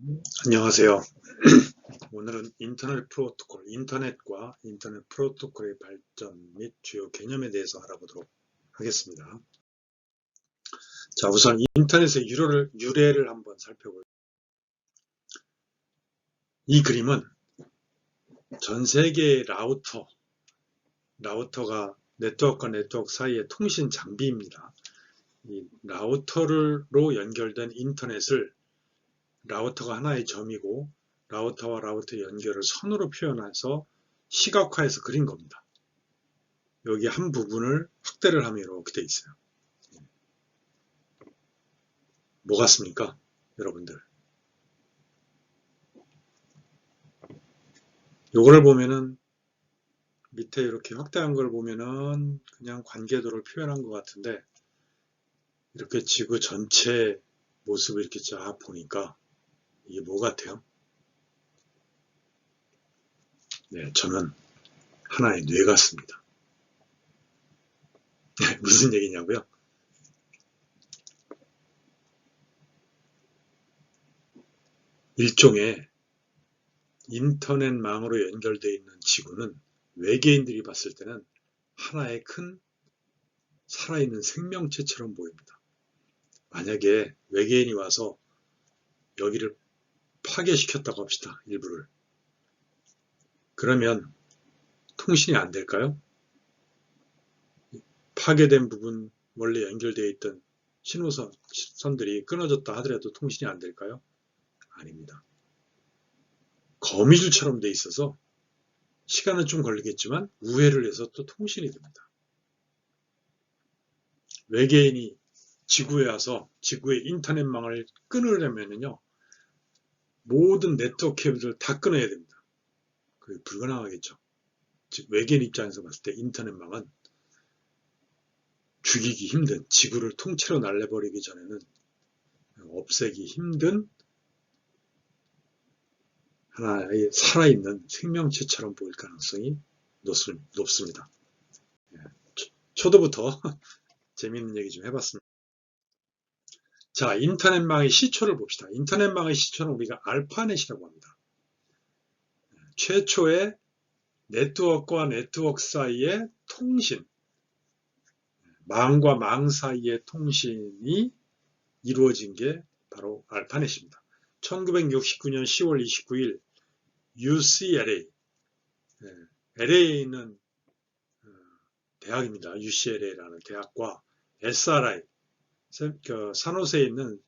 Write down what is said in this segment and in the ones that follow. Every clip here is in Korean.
안녕하세요. 오늘은 인터넷 프로토콜, 인터넷과 인터넷 프로토콜의 발전 및 주요 개념에 대해서 알아보도록 하겠습니다. 자, 우선 인터넷의 유래를 한번 살펴볼게요. 이 그림은 전 세계의 라우터가 네트워크와 네트워크 사이의 통신 장비입니다. 이 라우터로 연결된 인터넷을 라우터가 하나의 점이고 라우터와 라우터 연결을 선으로 표현해서 시각화해서 그린 겁니다. 여기 한 부분을 확대를 하면 이렇게 돼 있어요. 뭐 같습니까? 여러분들. 요거를 보면은 밑에 이렇게 확대한 걸 보면은 그냥 관계도를 표현한 것 같은데 이렇게 지구 전체 모습을 이렇게 쫙 보니까 이게 뭐 같아요? 네, 저는 하나의 뇌 같습니다. 무슨 얘기냐고요? 일종의 인터넷망으로 연결되어 있는 지구는 외계인들이 봤을 때는 하나의 큰 살아있는 생명체처럼 보입니다. 만약에 외계인이 와서 여기를 파괴시켰다고 합시다. 일부를. 그러면 통신이 안 될까요? 파괴된 부분, 원래 연결되어 있던 신호선들이 끊어졌다 하더라도 통신이 안 될까요? 아닙니다. 거미줄처럼 돼 있어서 시간은 좀 걸리겠지만 우회를 해서 또 통신이 됩니다. 외계인이 지구에 와서 지구의 인터넷망을 끊으려면요 모든 네트워크 케이블을 다 끊어야 됩니다. 그게 불가능하겠죠. 즉 외계인 입장에서 봤을 때 인터넷망은 죽이기 힘든, 지구를 통째로 날려버리기 전에는 없애기 힘든 하나의 살아있는 생명체처럼 보일 가능성이 높습니다. 초도부터 재미있는 얘기 좀 해봤습니다. 자, 인터넷망의 시초를 봅시다. 인터넷망의 시초는 우리가 알파넷이라고 합니다. 최초의 네트워크와 네트워크 사이의 통신, 망과 망 사이의 통신이 이루어진 게 바로 알파넷입니다. 1969년 10월 29일 UCLA, LA에 있는 대학입니다. UCLA라는 대학과 SRI, 산호세에 있는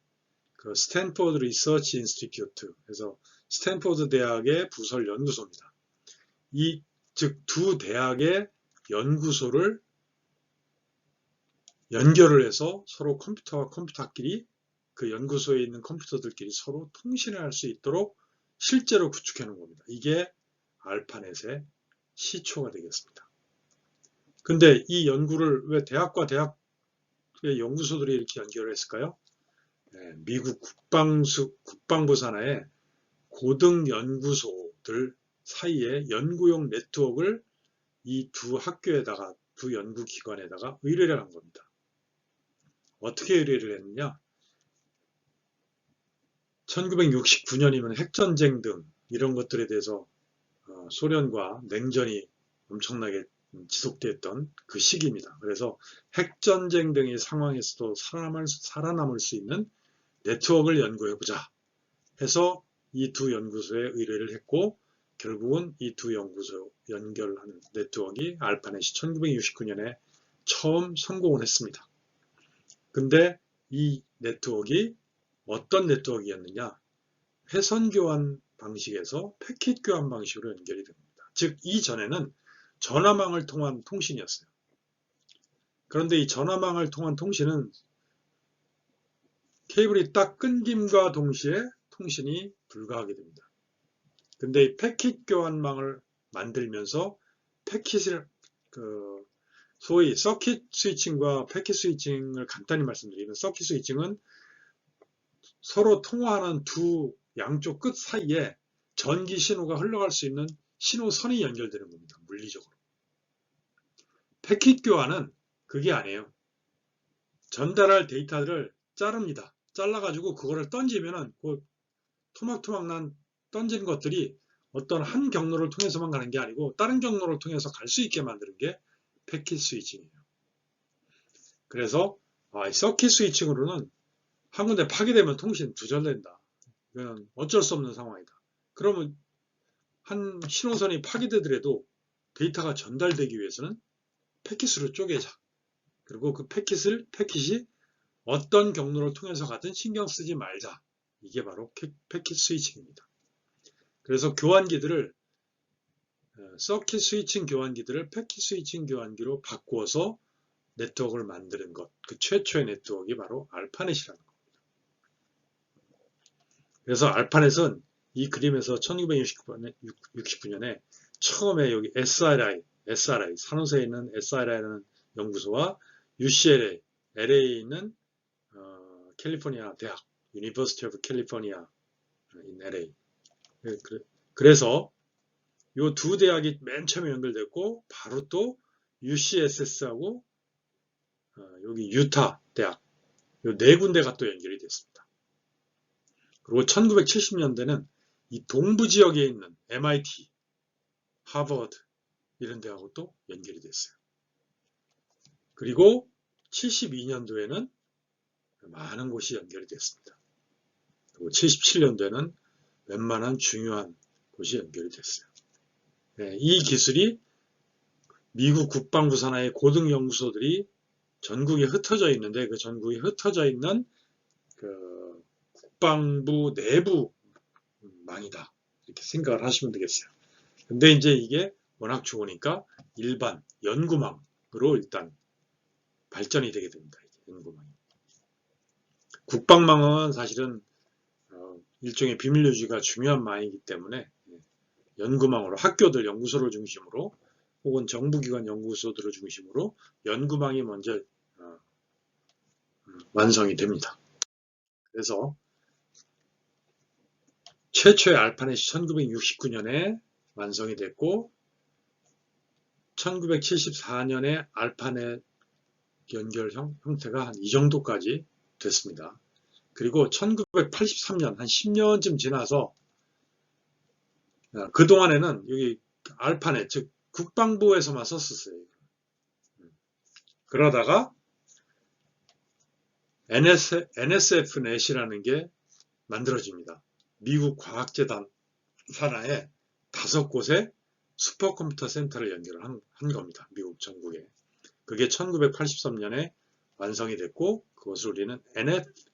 스탠포드 리서치 인스티튜트, 그래서 스탠포드 대학의 부설 연구소입니다. 즉 두 대학의 연구소를 연결을 해서 서로 컴퓨터와 컴퓨터끼리 그 연구소에 있는 컴퓨터들끼리 서로 통신을 할 수 있도록 실제로 구축해 놓은 겁니다. 이게 알파넷의 시초가 되겠습니다. 근데 이 연구를 왜 대학과 대학의 연구소들이 이렇게 연결을 했을까요? 미국 국방부 산하의 고등 연구소들 사이에 연구용 네트워크를 이 두 학교에다가 두 연구기관에다가 의뢰를 한 겁니다. 어떻게 의뢰를 했느냐? 1969년이면 핵전쟁 등 이런 것들에 대해서 소련과 냉전이 엄청나게 지속됐던 그 시기입니다. 그래서 핵전쟁 등의 상황에서도 살아남을 수 있는 네트워크를 연구해보자 해서 이 두 연구소에 의뢰를 했고 결국은 이 두 연구소 연결하는 네트워크가 알파넷이 1969년에 처음 성공을 했습니다. 근데 이 네트워크가 어떤 네트워크였느냐? 회선 교환 방식에서 패킷 교환 방식으로 연결이 됩니다. 즉 이전에는 전화망을 통한 통신이었어요. 그런데 이 전화망을 통한 통신은 케이블이 딱 끊김과 동시에 통신이 불가하게 됩니다. 근데 이 패킷 교환망을 만들면서 패킷을 소위 서킷 스위칭과 패킷 스위칭을 간단히 말씀드리면 서킷 스위칭은 서로 통화하는 두 양쪽 끝 사이에 전기 신호가 흘러갈 수 있는 신호선이 연결되는 겁니다. 물리적으로. 패킷 교환은 그게 아니에요. 전달할 데이터를 자릅니다. 잘라가지고 그거를 던지면은 그 토막토막 던지는 것들이 어떤 한 경로를 통해서만 가는 게 아니고 다른 경로를 통해서 갈 수 있게 만드는 게 패킷 스위칭이에요. 그래서 서킷 스위칭으로는 한 군데 파괴되면 통신 두절된다. 이건 어쩔 수 없는 상황이다. 그러면 한 신호선이 파괴되더라도 데이터가 전달되기 위해서는 패킷으로 쪼개자. 그리고 그 패킷이 어떤 경로를 통해서 가든 신경 쓰지 말자. 이게 바로 패킷 스위칭입니다. 그래서 교환기들을 서킷 스위칭 교환기들을 패킷 스위칭 교환기로 바꾸어서 네트워크를 만드는 것, 그 최초의 네트워크가 바로 알파넷이라는 겁니다. 그래서 알파넷은 이 그림에서 1969년에 처음에 여기 SRI, 산호세에 있는 SRI라는 연구소와 UCLA, LA에 있는 캘리포니아 대학, University of California in LA. 그래서 이 두 대학이 맨 처음에 연결됐고 바로 또 UCSS하고 여기 유타 대학 이 네 군데가 또 연결이 됐습니다. 그리고 1970년대는 이 동부 지역에 있는 MIT, 하버드 이런 데하고 또 연결이 됐어요. 그리고 72년도에는 많은 곳이 연결이 됐습니다. 그리고 77년도에는 웬만한 중요한 곳이 연결이 됐어요. 네, 이 기술이 미국 국방부 산하의 고등연구소들이 전국에 흩어져 있는데 그 전국에 흩어져 있는 그 국방부 내부 망이다. 이렇게 생각을 하시면 되겠어요. 근데 이제 이게 워낙 좋으니까 일반 연구망으로 일단 발전이 되게 됩니다. 연구망이. 국방망은 사실은 일종의 비밀 유지가 중요한 망이기 때문에 연구망으로 학교들 연구소를 중심으로 혹은 정부기관 연구소들을 중심으로 연구망이 먼저 완성이 됩니다. 그래서 최초의 알파넷이 1969년에 완성이 됐고 1974년에 알파넷 연결 형태가 한 이 정도까지 됐습니다. 그리고 1983년 한 10년쯤 지나서 그동안에는 여기 알파넷 즉 국방부에서만 썼었어요. 그러다가 NSF넷이라는 게 만들어집니다. 미국 과학재단 산하에 5곳의 슈퍼컴퓨터 센터를 연결한 겁니다. 미국 전국에. 그게 1983년에 완성이 됐고 그것을 우리는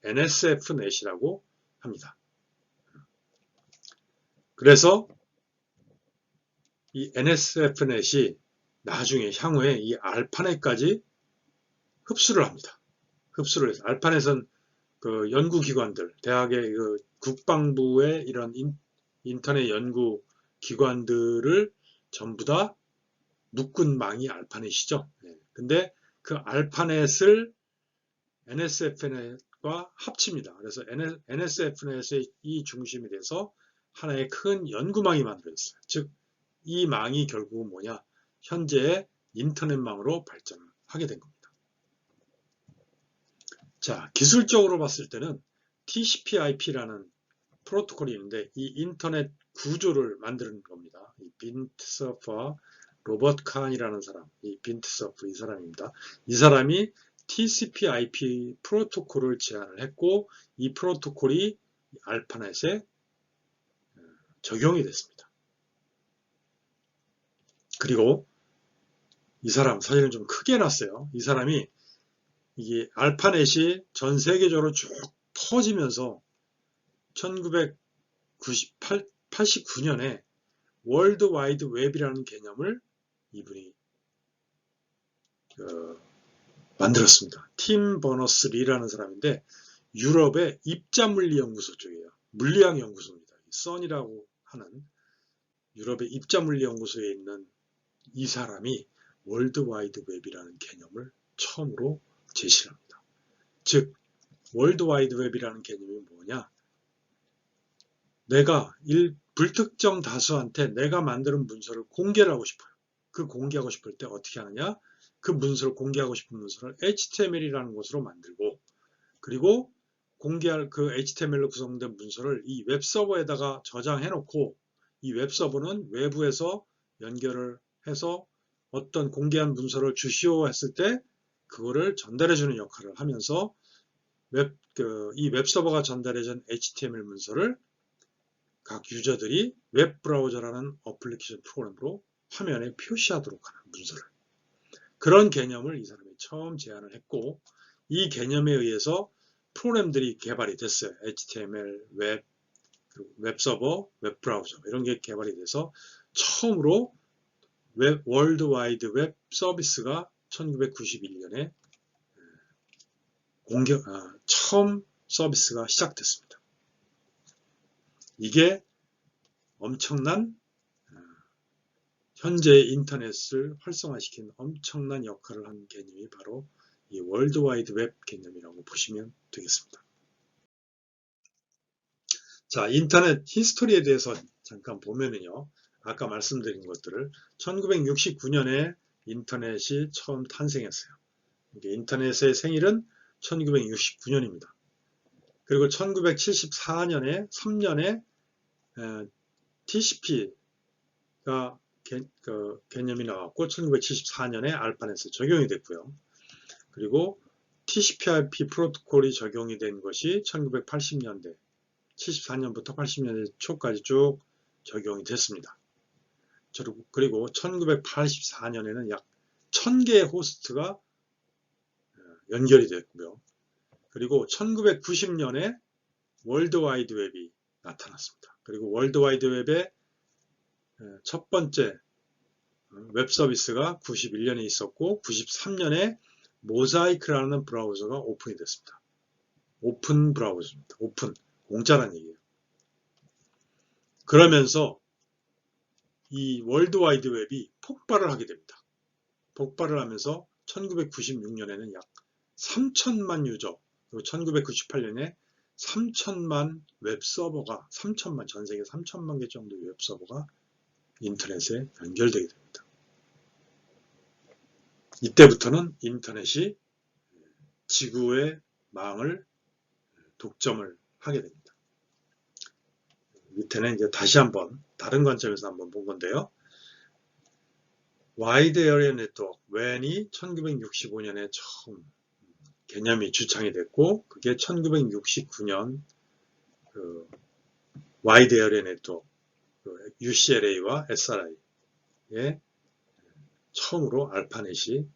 NSF넷이라고 합니다. 그래서 이 NSF넷이 나중에 향후에 이 알파넷까지 흡수를 합니다. 흡수를 해서 알파넷은 그 연구기관들, 대학의 그 국방부의 이런 인터넷 연구 기관들을 전부 다 묶은 망이 알파넷이죠. 근데 그 알파넷을 NSF넷과 합칩니다. 그래서 NSF넷의 이 중심이 돼서 하나의 큰 연구망이 만들어졌어요. 즉, 이 망이 결국은 뭐냐? 현재의 인터넷망으로 발전을 하게 된 겁니다. 자, 기술적으로 봤을 때는 TCP/IP라는 프로토콜이 있는데 이 인터넷 구조를 만드는 겁니다. 이 빈트서프와 로버트 칸이라는 사람, 이 빈트서프 이 사람입니다. 이 사람이 TCP/IP 프로토콜을 제안을 했고 이 프로토콜이 알파넷에 적용이 됐습니다. 그리고 이 사람 사진을 좀 크게 놨어요. 이 사람이 이게 알파넷이 전 세계적으로 쭉 퍼지면서 1989년에 월드 와이드 웹이라는 개념을 이분이 만들었습니다. 팀 버너스 리라는 사람인데 유럽의 입자물리연구소 쪽이에요. 물리학연구소입니다. 선이라고 하는 유럽의 입자물리연구소에 있는 이 사람이 월드 와이드 웹이라는 개념을 처음으로 제시합니다. 즉 월드 와이드 웹이라는 개념이 뭐냐? 내가 불특정 다수한테 내가 만드는 문서를 공개를 하고 싶어요. 그 공개하고 싶을 때 어떻게 하느냐? 그 문서를 공개하고 싶은 문서를 HTML이라는 것으로 만들고 그리고 공개할 그 HTML로 구성된 문서를 이 웹서버에다가 저장해 놓고 이 웹서버는 외부에서 연결을 해서 어떤 공개한 문서를 주시오 했을 때 그거를 전달해 주는 역할을 하면서 이 웹서버가 전달해준 HTML 문서를 각 유저들이 웹브라우저라는 어플리케이션 프로그램으로 화면에 표시하도록 하는 문서를, 그런 개념을 이 사람이 처음 제안을 했고, 이 개념에 의해서 프로그램들이 개발이 됐어요. HTML, 웹서버, 웹브라우저 이런 게 개발이 돼서 처음으로 월드와이드 웹 서비스가 1991년에 처음 서비스가 시작됐습니다. 이게 엄청난 현재 인터넷을 활성화시킨 엄청난 역할을 한 개념이 바로 이 월드와이드 웹 개념이라고 보시면 되겠습니다. 자, 인터넷 히스토리에 대해서 잠깐 보면은요, 아까 말씀드린 것들을 1969년에 인터넷이 처음 탄생했어요. 인터넷의 생일은 1969년입니다. 그리고 1974년에 3년에 TCP가 개념이 나왔고 1974년에 알파넷에 적용이 됐고요. 그리고 TCP/IP 프로토콜이 적용이 된 것이 1980년대, 74년부터 80년대 초까지 쭉 적용이 됐습니다. 그리고 1984년에는 약 1000개의 호스트가 연결이 됐고요. 그리고 1990년에 월드와이드 웹이 나타났습니다. 그리고 월드와이드 웹의 첫 번째 웹 서비스가 91년에 있었고 93년에 모자이크라는 브라우저가 오픈이 됐습니다. 오픈 브라우저입니다. 오픈, 공짜란 얘기예요. 그러면서 이 월드와이드 웹이 폭발을 하게 됩니다. 폭발을 하면서 1996년에는 약 3천만 유저, 그리고 1998년에 3천만 웹서버가, 전 세계 3천만 개 정도의 웹서버가 인터넷에 연결되게 됩니다. 이때부터는 인터넷이 지구의 망을 독점을 하게 됩니다. 밑에는 이제 다시 한번 다른 관점에서 한번 본 건데요. 와이드 에리어 네트워크, WAN이 1965년에 처음 개념이 주창이 됐고, 그게 1969년 와이드 에리어 네트워크, UCLA와 SRI에 처음으로 알파넷이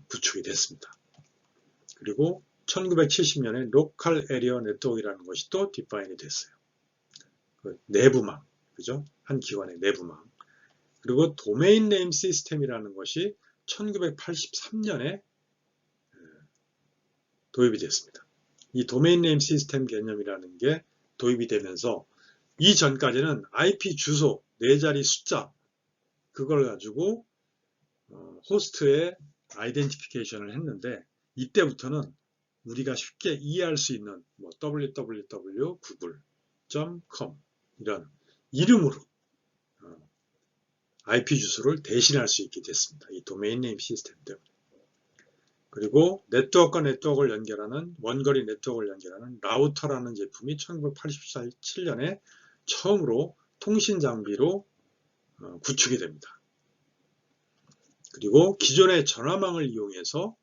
구축이 됐습니다. 그리고 1970년에 로컬 에리어 네트워크라는 것이 또 디파인이 됐어요. 내부망, 그죠? 한 기관의 내부망. 그리고 도메인 네임 시스템이라는 것이 1983년에 도입이 됐습니다. 이 도메인 네임 시스템 개념이라는 게 도입이 되면서 이전까지는 IP 주소, 4자리 숫자, 그걸 가지고 호스트의 아이덴티피케이션을 했는데, 이때부터는 우리가 쉽게 이해할 수 있는 www.google.com 이런 이름으로 IP 주소를 대신할 수 있게 됐습니다. 이 도메인 네임 시스템 때문에. 그리고 네트워크와 네트워크를 연결하는, 원거리 네트워크를 연결하는 라우터라는 제품이 1987년에 처음으로 통신 장비로 구축이 됩니다. 그리고 기존의 전화망을 이용해서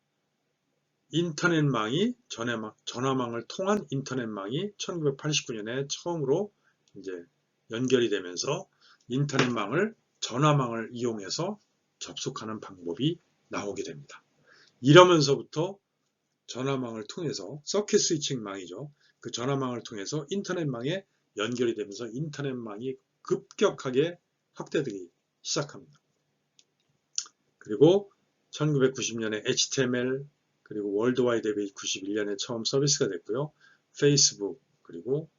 전화망을 통한 인터넷망이 1989년에 처음으로 이제 연결이 되면서 전화망을 이용해서 접속하는 방법이 나오게 됩니다. 이러면서부터 전화망을 통해서 서킷 스위칭망이죠. 그 전화망을 통해서 인터넷망에 연결이 되면서 인터넷망이 급격하게 확대되기 시작합니다. 그리고 1990년에 HTML, 그리고 월드와이드 웹이 91년에 처음 서비스가 됐고요. 페이스북, 그리고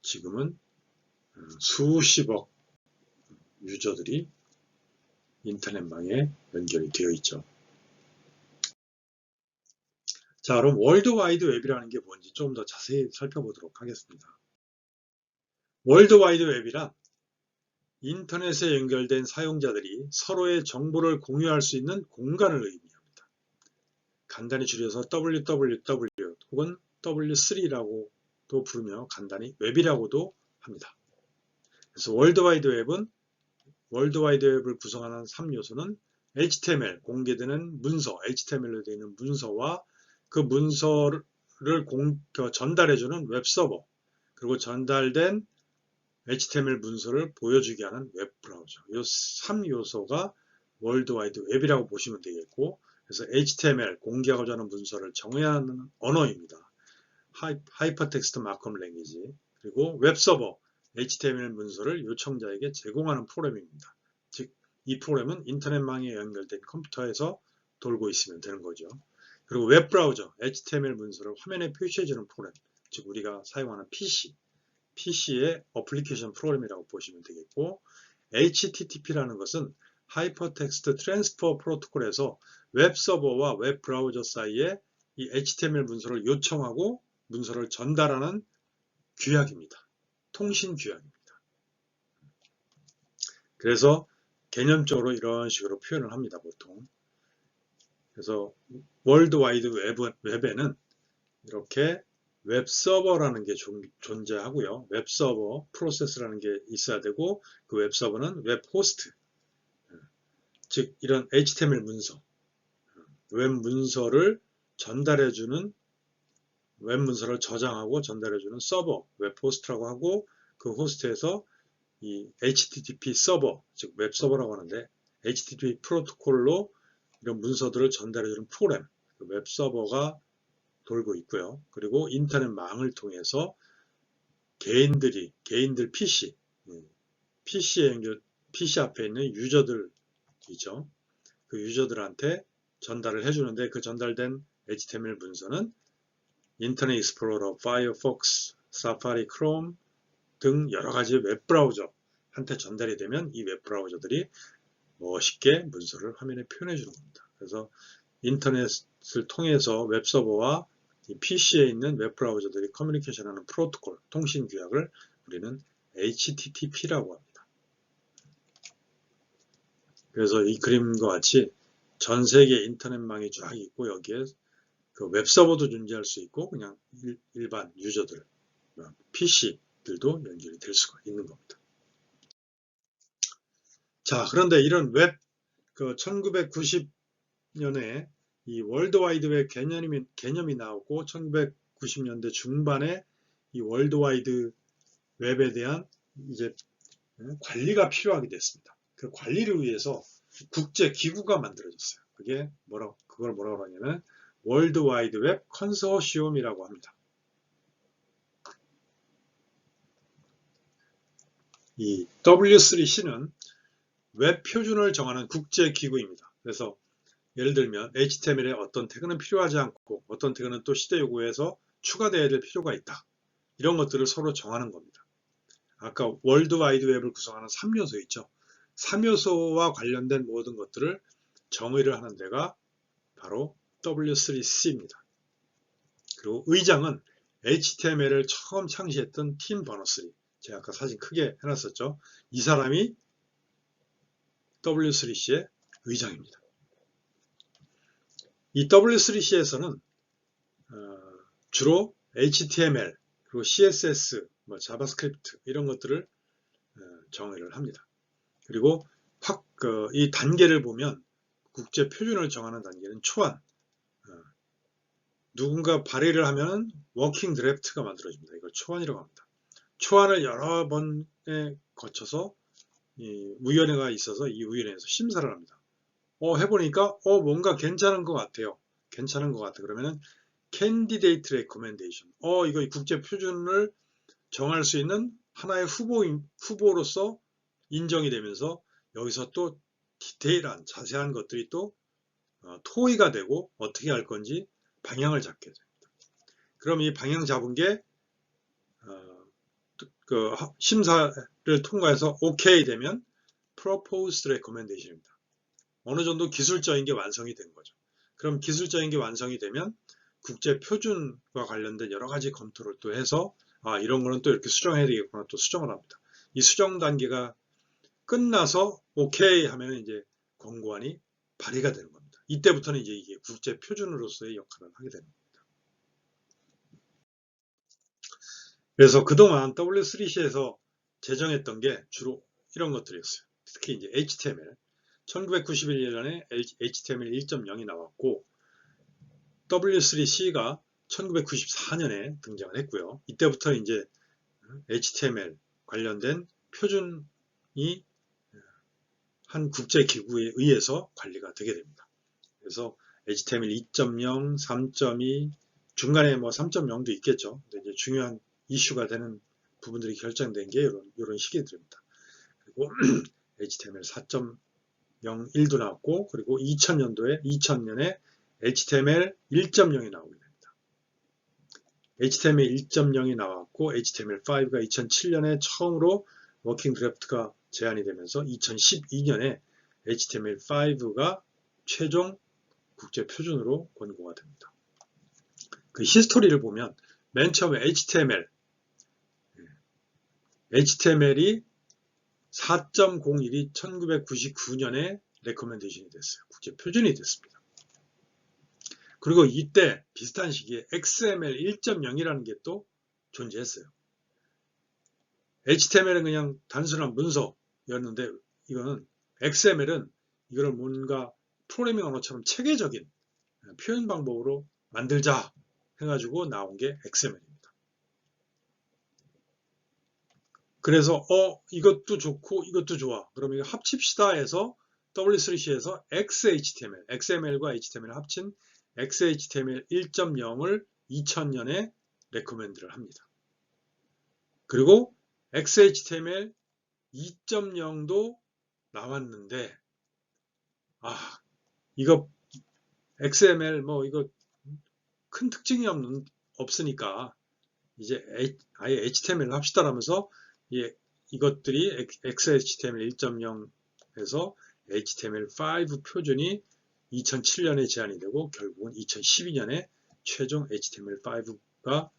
지금은 수십억 유저들이 인터넷망에 연결이 되어 있죠. 자, 그럼 월드와이드 웹이라는 게 뭔지 좀 더 자세히 살펴보도록 하겠습니다. 월드와이드 웹이란 인터넷에 연결된 사용자들이 서로의 정보를 공유할 수 있는 공간을 의미합니다. 간단히 줄여서 www 혹은 W3라고도 부르며 간단히 웹이라고도 합니다. 그래서 월드와이드웹은 월드와이드웹을 구성하는 3요소는 HTML, 공개되는 문서, HTML로 되어 있는 문서와 그 문서를 전달해주는 웹서버, 그리고 전달된 HTML 문서를 보여주게 하는 웹브라우저. 이 3요소가 월드와이드웹이라고 보시면 되겠고, 그래서 HTML, 공개하고자 하는 문서를 정의하는 언어입니다. 하이퍼텍스트 마크업 랭귀지. 그리고 웹서버, HTML 문서를 요청자에게 제공하는 프로그램입니다. 즉, 이 프로그램은 인터넷망에 연결된 컴퓨터에서 돌고 있으면 되는 거죠. 그리고 웹브라우저, HTML 문서를 화면에 표시해주는 프로그램, 즉 우리가 사용하는 PC의 어플리케이션 프로그램이라고 보시면 되겠고, HTTP라는 것은 하이퍼텍스트 트랜스퍼 프로토콜에서 웹서버와 웹브라우저 사이에 이 HTML 문서를 요청하고 문서를 전달하는 규약입니다. 통신 규약입니다. 그래서 개념적으로 이런 식으로 표현을 합니다, 보통. 그래서 월드와이드 웹에는 이렇게 웹서버라는 게 존재하고요. 웹서버 프로세스라는 게 있어야 되고, 그 웹서버는 웹호스트, 즉 이런 HTML 문서, 웹 문서를 전달해주는 웹 문서를 저장하고 전달해주는 서버, 웹호스트라고 하고, 그 호스트에서 이 HTTP 서버, 즉 웹서버라고 하는데, HTTP 프로토콜로 이런 문서들을 전달해주는 프로그램, 그 웹서버가 돌고 있고요. 그리고 인터넷망을 통해서 개인들 PC 앞에 있는 유저들이죠. 그 유저들한테 전달을 해주는데, 그 전달된 HTML 문서는 인터넷 익스플로러, 파이어폭스, 사파리, 크롬 등 여러 가지 웹브라우저한테 전달이 되면 이 웹브라우저들이 멋있게 문서를 화면에 표현해 주는 겁니다. 그래서 인터넷을 통해서 웹서버와 PC에 있는 웹브라우저들이 커뮤니케이션하는 프로토콜, 통신 규약을 우리는 HTTP라고 합니다. 그래서 이 그림과 같이 전 세계 인터넷망이 쫙 있고, 여기에 그 웹서버도 존재할 수 있고, 그냥 일반 유저들, PC들도 연결이 될 수가 있는 겁니다. 자, 그런데 이런 웹, 1990년에 이 월드와이드웹 개념이 나오고, 1990년대 중반에 이 월드와이드 웹에 대한 이제 관리가 필요하게 됐습니다. 그 관리를 위해서 국제 기구가 만들어졌어요. 그걸 뭐라고 하냐면 월드와이드웹 컨소시엄이라고 합니다. 이 W3C는 웹 표준을 정하는 국제 기구입니다. 그래서 예를 들면 HTML에 어떤 태그는 필요하지 않고 어떤 태그는 또 시대 요구에서 추가되어야 될 필요가 있다. 이런 것들을 서로 정하는 겁니다. 아까 월드와이드웹을 구성하는 3요소 있죠. 3요소와 관련된 모든 것들을 정의를 하는 데가 바로 W3C입니다. 그리고 의장은 HTML을 처음 창시했던 팀 버너스리, 제가 아까 사진 크게 해놨었죠. 이 사람이 W3C의 의장입니다. 이 W3C에서는 주로 HTML, 그리고 CSS, 자바스크립트 이런 것들을 정의를 합니다. 그리고 이 단계를 보면 국제 표준을 정하는 단계는 초안, 누군가 발의를 하면 워킹 드래프트가 만들어집니다. 이걸 초안이라고 합니다. 초안을 여러 번에 거쳐서 위원회가 있어서 이 위원회에서 심사를 합니다. 해보니까 뭔가 괜찮은 것 같아요. 괜찮은 것 같아. 그러면은 캔디데이트 레코멘데이션. 이거 국제 표준을 정할 수 있는 하나의 후보로서 인정이 되면서 여기서 또 디테일한 자세한 것들이 또 토의가 되고 어떻게 할 건지 방향을 잡게 됩니다. 그럼 이 방향 잡은 게 심사를 통과해서 오케이 되면 proposed recommendation입니다. 어느 정도 기술적인 게 완성이 된 거죠. 그럼 기술적인 게 완성이 되면 국제 표준과 관련된 여러 가지 검토를 또 해서 이런 거는 또 이렇게 수정해야 되겠구나 또 수정을 합니다. 이 수정 단계가 끝나서 오케이 하면 이제 권고안이 발의가 되는 겁니다. 이때부터는 이제 이게 국제 표준으로서의 역할을 하게 되는 겁니다. 그래서 그동안 W3C에서 제정했던 게 주로 이런 것들이었어요. 특히 이제 HTML. 1991년에 HTML 1.0이 나왔고 W3C가 1994년에 등장을 했고요. 이때부터 이제 HTML 관련된 표준이 한 국제기구에 의해서 관리가 되게 됩니다. 그래서 HTML 2.0, 3.2, 중간에 뭐 3.0도 있겠죠. 근데 이제 중요한 이슈가 되는 부분들이 결정된 게 이런 시기들입니다. 그리고 HTML 4.01도 나왔고, 그리고 2000년에 HTML 1.0이 나오게 됩니다. HTML 1.0이 나왔고, HTML5가 2007년에 처음으로 워킹 드래프트가 제안이 되면서 2012년에 HTML5가 최종 국제 표준으로 권고가 됩니다. 그 히스토리를 보면 맨 처음에 HTML이 4.01이 1999년에 레코멘데이션이 됐어요. 국제 표준이 됐습니다. 그리고 이때 비슷한 시기에 XML 1.0이라는 게 또 존재했어요. HTML은 그냥 단순한 문서였는데 이거는 XML은 이거를 뭔가 프로그래밍 언어처럼 체계적인 표현 방법으로 만들자 해가지고 나온 게 XML입니다. 그래서 이것도 좋고 이것도 좋아. 그러면 이거 합칩시다 해서 W3C에서 XML과 HTML을 합친 XHTML 1.0을 2000년에 레코멘드를 합니다. 그리고 XHTML 2.0도 나왔는데 이거 XML 이거 큰 특징이 없으니까 이제 아예 HTML 합시다라면서 이것들이 XHTML 1.0에서 HTML5 표준이 2007년에 제안이 되고 결국은 2012년에 최종 HTML5가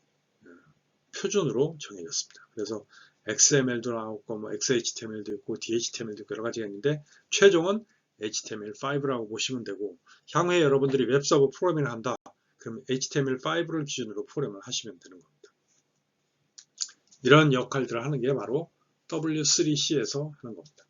표준으로 정해졌습니다. 그래서 XML도 나왔고 XHTML도 있고 DHTML도 있고 여러 가지가 있는데 최종은 HTML5라고 보시면 되고 향후에 여러분들이 웹서버 프로그래밍을 한다. 그럼 HTML5를 기준으로 프로그램을 하시면 되는 겁니다. 이런 역할들을 하는 게 바로 W3C에서 하는 겁니다.